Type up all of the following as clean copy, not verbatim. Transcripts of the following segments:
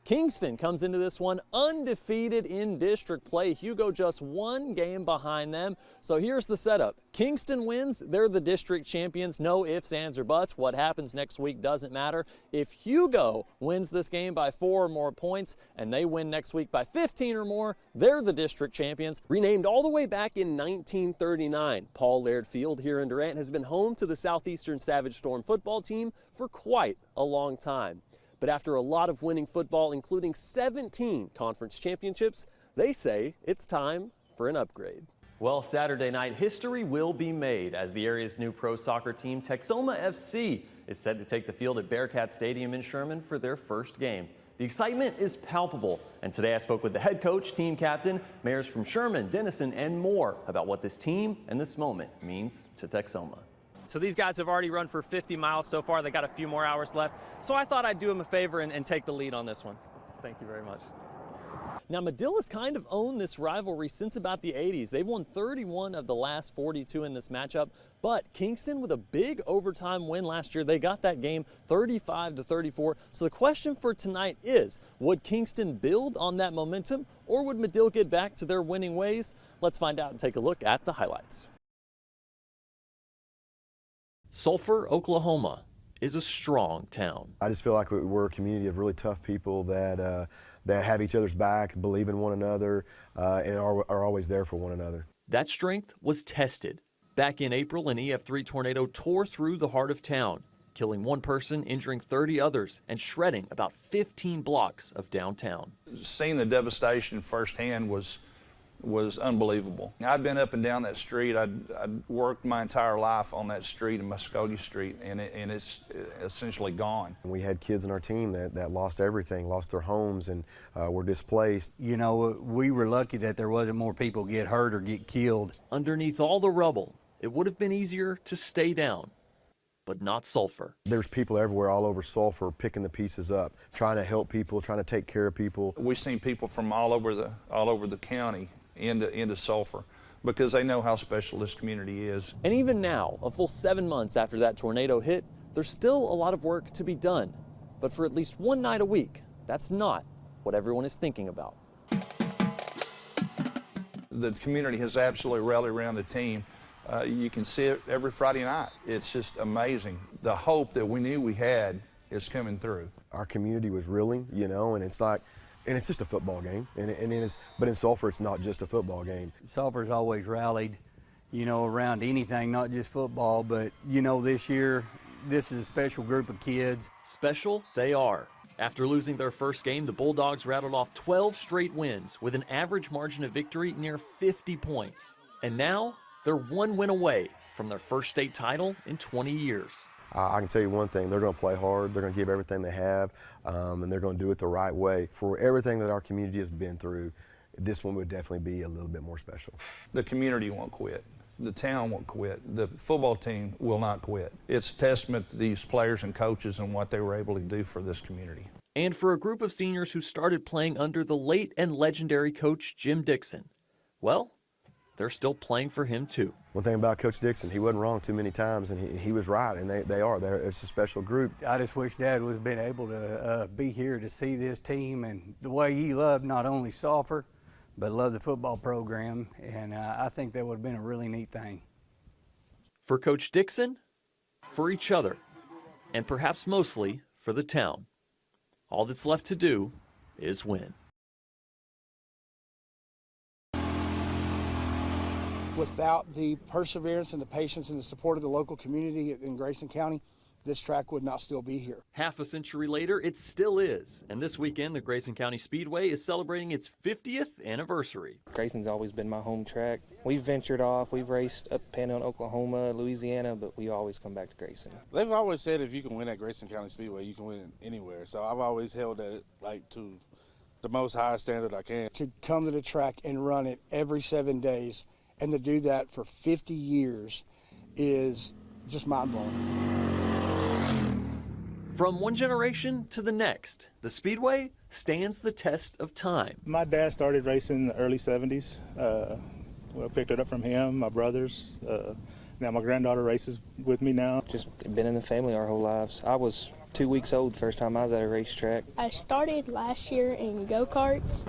Kingston comes into this one undefeated in district play. Hugo just one game behind them. So here's the setup. Kingston wins, they're the district champions. No ifs, ands, or buts. What happens next week doesn't matter. If Hugo wins this game by 4 or more points and they win next week by 15 or more, they're the district champions. Renamed all the way back in 1939, Paul Laird Field here in Durant has been home to the Southeastern Savage Storm football team for quite a long time. But after a lot of winning football, including 17 conference championships, they say it's time for an upgrade. Well, Saturday night, history will be made as the area's new pro soccer team, Texoma FC, is set to take the field at Bearcat Stadium in Sherman for their first game. The excitement is palpable, and today I spoke with the head coach, team captain, mayors from Sherman, Denison, and more about what this team and this moment means to Texoma. So these guys have already run for 50 miles so far. They got a few more hours left. So I thought I'd do them a favor and take the lead on this one. Thank you very much. Now, Medill has kind of owned this rivalry since about the 80s. They've won 31 of the last 42 in this matchup, but Kingston with a big overtime win last year. They got that game 35-34. So the question for tonight is, would Kingston build on that momentum, or would Medill get back to their winning ways? Let's find out and take a look at the highlights. Sulphur, Oklahoma is a strong town. I just feel like we're a community of really tough people that have each other's back, believe in one another, and are always there for one another. That strength was tested. Back in April, an EF3 tornado tore through the heart of town, killing one person, injuring 30 others, and shredding about 15 blocks of downtown. Seeing the devastation firsthand was unbelievable. I'd been up and down that street. I'd worked my entire life on that street, in Muscogee Street, and it's essentially gone. We had kids in our team that lost everything, lost their homes, and were displaced. You know, we were lucky that there wasn't more people get hurt or get killed. Underneath all the rubble, it would have been easier to stay down, but not Sulphur. There's people everywhere all over Sulphur picking the pieces up, trying to help people, trying to take care of people. We've seen people from all over the county into Sulphur because they know how special this community is. And even now, a full 7 months after that tornado hit, there's still a lot of work to be done. But for at least one night a week, that's not what everyone is thinking about. The community has absolutely rallied around the team. You can see it every Friday night. It's just amazing. The hope that we knew we had is coming through. Our community was reeling, you know, and it's like, and it's just a football game, but in Sulphur it's not just a football game. Sulphur's always rallied, you know, around anything, not just football, but you know, this year, this is a special group of kids. Special they are. After losing their first game, the Bulldogs rattled off 12 straight wins with an average margin of victory near 50 points. And now they're one win away from their first state title in 20 years. I can tell you one thing, they're going to play hard, they're going to give everything they have, and they're going to do it the right way. For everything that our community has been through, this one would definitely be a little bit more special. The community won't quit. The town won't quit. The football team will not quit. It's a testament to these players and coaches and what they were able to do for this community. And for a group of seniors who started playing under the late and legendary coach Jim Dixon, well, they're still playing for him too. One thing about Coach Dixon, he wasn't wrong too many times, and he was right, and they are. It's a special group. I just wish Dad was been able to be here to see this team and the way he loved not only Sulphur, but loved the football program, and I think that would have been a really neat thing. For Coach Dixon, for each other, and perhaps mostly for the town. All that's left to do is win. Without the perseverance and the patience and the support of the local community in Grayson County, this track would not still be here. Half a century later, it still is. And this weekend, the Grayson County Speedway is celebrating its 50th anniversary. Grayson's always been my home track. We've ventured off. We've raced up Panhandle, Oklahoma, Louisiana, but we always come back to Grayson. They've always said if you can win at Grayson County Speedway, you can win anywhere. So I've always held that to the most high standard I can. To come to the track and run it every 7 days and to do that for 50 years is just mind-blowing. From one generation to the next, the Speedway stands the test of time. My dad started racing in the early 70s. I picked it up from him, my brothers. Now my granddaughter races with me now. Just been in the family our whole lives. I was 2 weeks old first time I was at a racetrack. I started last year in go-karts,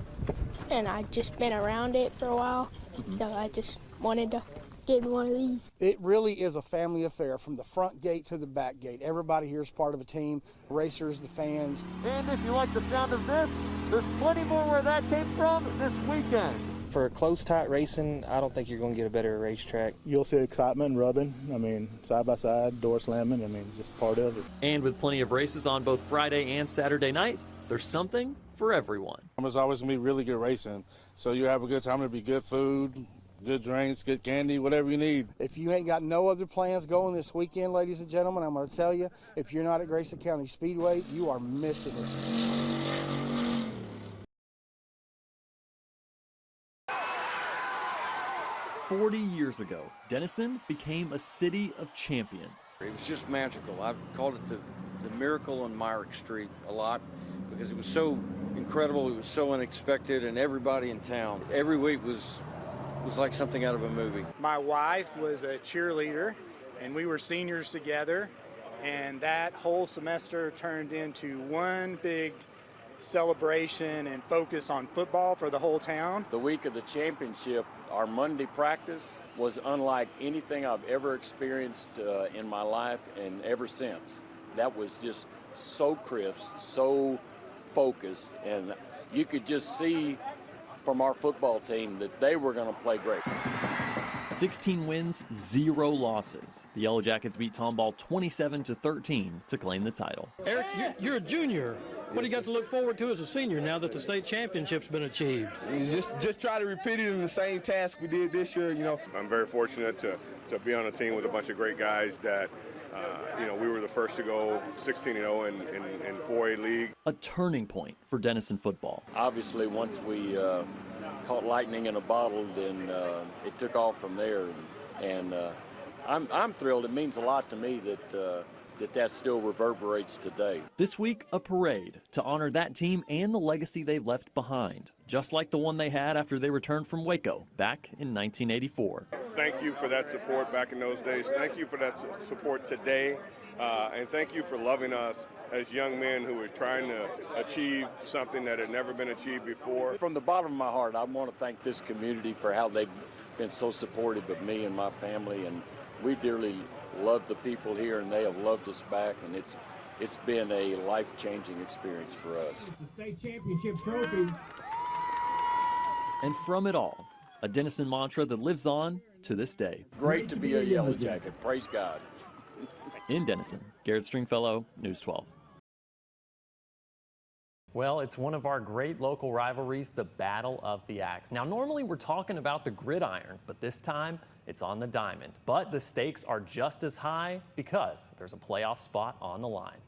and I've just been around it for a while, so I just wanted to get one of these. It really is a family affair from the front gate to the back gate. Everybody here is part of a team, racers, the fans. And if you like the sound of this, there's plenty more where that came from this weekend. For close, tight racing, I don't think you're going to get a better racetrack. You'll see excitement, rubbing, I mean, side by side, door slamming, I mean, just part of it. And with plenty of races on both Friday and Saturday night, there's something for everyone. There's always going to be really good racing, so you have a good time. It'll be good food, good drinks, good candy, whatever you need. If you ain't got no other plans going this weekend, ladies and gentlemen, I'm going to tell you, if you're not at Grayson County Speedway, you are missing it. 40 years ago, Denison became a city of champions. It was just magical. I've called it the miracle on Myrick Street a lot because it was so incredible, it was so unexpected, and everybody in town, every week was like something out of a movie. My wife was a cheerleader, and we were seniors together, and that whole semester turned into one big celebration and focus on football for the whole town. The week of the championship, our Monday practice was unlike anything I've ever experienced in my life and ever since. That was just so crisp, so focused, and you could just see from our football team that they were going to play great. 16 wins, 0 losses. The Yellow Jackets beat Tomball 27-13 to claim the title. Eric, you're a junior. What do you got to look forward to as a senior now that the state championship's been achieved? Just try to repeat it in the same task we did this year, you know. I'm very fortunate to be on a team with a bunch of great guys that, you know, we were the first to go 16-0 in 4A league. A turning point for Denison football. Obviously, once we caught lightning in a bottle, then it took off from there. And I'm thrilled. It means a lot to me that still reverberates today. This week, a parade to honor that team and the legacy they've left behind, just like the one they had after they returned from Waco back in 1984. Thank you for that support back in those days. Thank you for that support today. And thank you for loving us as young men who are trying to achieve something that had never been achieved before. From the bottom of my heart, I want to thank this community for how they've been so supportive of me and my family, and we dearly love the people here, and they have loved us back, and it's been a life-changing experience for us. The state championship trophy. And from it all, a Denison mantra that lives on to this day. Great to be a Yellow Jacket. Praise God. In Denison, Garrett Stringfellow, News 12. Well, it's one of our great local rivalries, the Battle of the Axe. Now, normally we're talking about the gridiron, but this time it's on the diamond. But the stakes are just as high because there's a playoff spot on the line.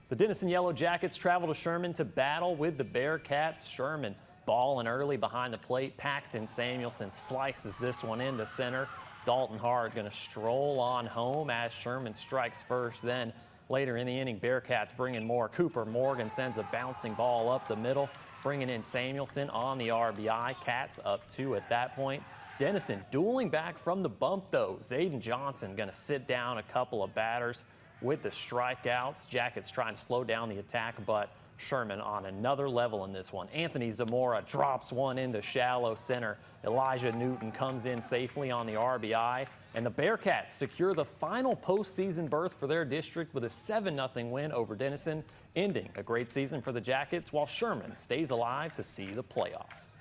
The Denison Yellow Jackets travel to Sherman to battle with the Bearcats. Sherman balling early behind the plate. Paxton Samuelson slices this one into center. Dalton Hard going to stroll on home as Sherman strikes first. Then later in the inning, Bearcats bring in more. Cooper Morgan sends a bouncing ball up the middle, bringing in Samuelson on the RBI. Cats up 2 at that point. Denison dueling back from the bump, though. Zayden Johnson going to sit down a couple of batters with the strikeouts. Jackets trying to slow down the attack, but Sherman on another level in this one. Anthony Zamora drops one into shallow center. Elijah Newton comes in safely on the RBI, and the Bearcats secure the final postseason berth for their district with a 7-0 win over Denison, ending a great season for the Jackets while Sherman stays alive to see the playoffs.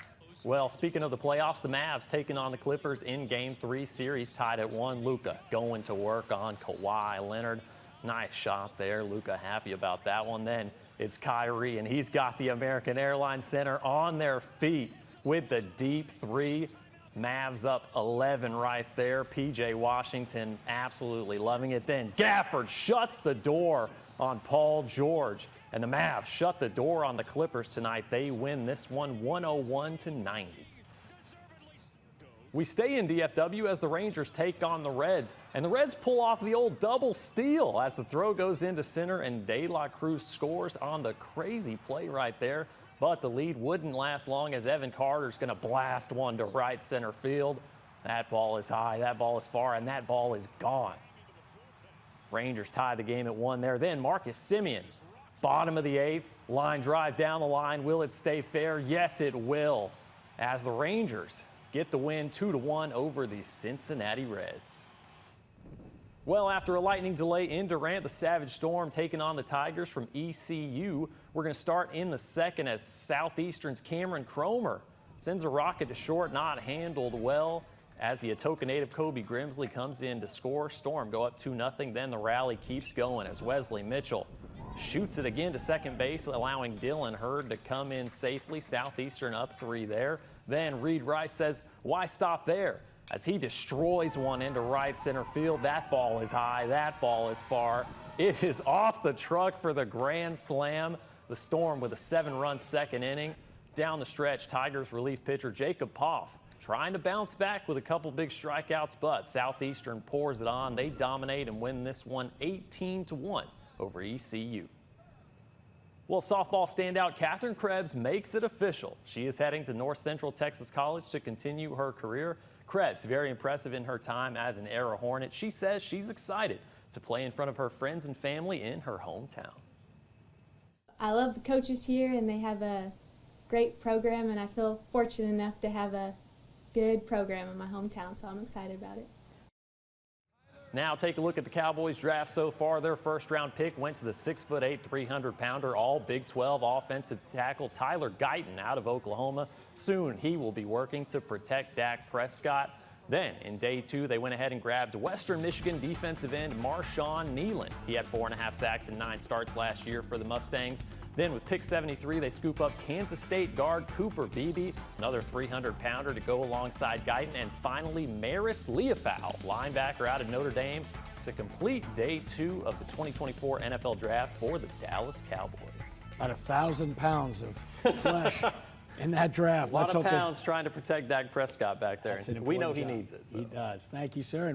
Well, speaking of the playoffs, the Mavs taking on the Clippers in Game 3, series tied at 1. Luka going to work on Kawhi Leonard. Nice shot there. Luka happy about that one. Then it's Kyrie, and he's got the American Airlines Center on their feet with the deep 3. Mavs up 11 right there. P.J. Washington absolutely loving it. Then Gafford shuts the door on Paul George, and the Mavs shut the door on the Clippers tonight. They win this one 101-90. We stay in DFW as the Rangers take on the Reds, and the Reds pull off the old double steal as the throw goes into center, and De La Cruz scores on the crazy play right there. But the lead wouldn't last long as Evan Carter's going to blast one to right center field. That ball is high, that ball is far, and that ball is gone. Rangers tied the game at 1 there. Then Marcus Semien, bottom of the 8th, line drive down the line. Will it stay fair? Yes, it will, as the Rangers get the win 2-1 over the Cincinnati Reds. Well, after a lightning delay in Durant, the Savage Storm taking on the Tigers from ECU. We're going to start in the second as Southeastern's Cameron Cromer sends a rocket to short, not handled well, as the Atoka native Kobe Grimsley comes in to score. Storm go up 2-0. Then the rally keeps going as Wesley Mitchell shoots it again to second base, allowing Dylan Hurd to come in safely. Southeastern up 3 there. Then Reed Rice says, why stop there? As he destroys one into right center field. That ball is high, that ball is far. It is off the truck for the grand slam. The Storm with a 7-run second inning. Down the stretch, Tigers relief pitcher Jacob Poff trying to bounce back with a couple big strikeouts, but Southeastern pours it on. They dominate and win this one 18-1 over ECU. Well, softball standout Catherine Krebs makes it official. She is heading to North Central Texas College to continue her career. Krebs, very impressive in her time as an Air Hornet. She says she's excited to play in front of her friends and family in her hometown. I love the coaches here, and they have a great program, and I feel fortunate enough to have a good program in my hometown, so I'm excited about it. Now take a look at the Cowboys draft so far. Their first-round pick went to the 6'8", 300-pounder, all Big 12 offensive tackle Tyler Guyton out of Oklahoma. Soon he will be working to protect Dak Prescott. Then in day 2, they went ahead and grabbed Western Michigan defensive end Marshawn Nealon. He had 4.5 sacks and 9 starts last year for the Mustangs. Then with pick 73, they scoop up Kansas State guard Cooper Beebe, another 300-pounder to go alongside Guyton. And finally, Marist Leofow, linebacker out of Notre Dame, to complete day 2 of the 2024 NFL Draft for the Dallas Cowboys. About 1,000 pounds of flesh in that draft. A lot of pounds trying to protect Dak Prescott back there. We know he needs it. So. He does. Thank you, sir.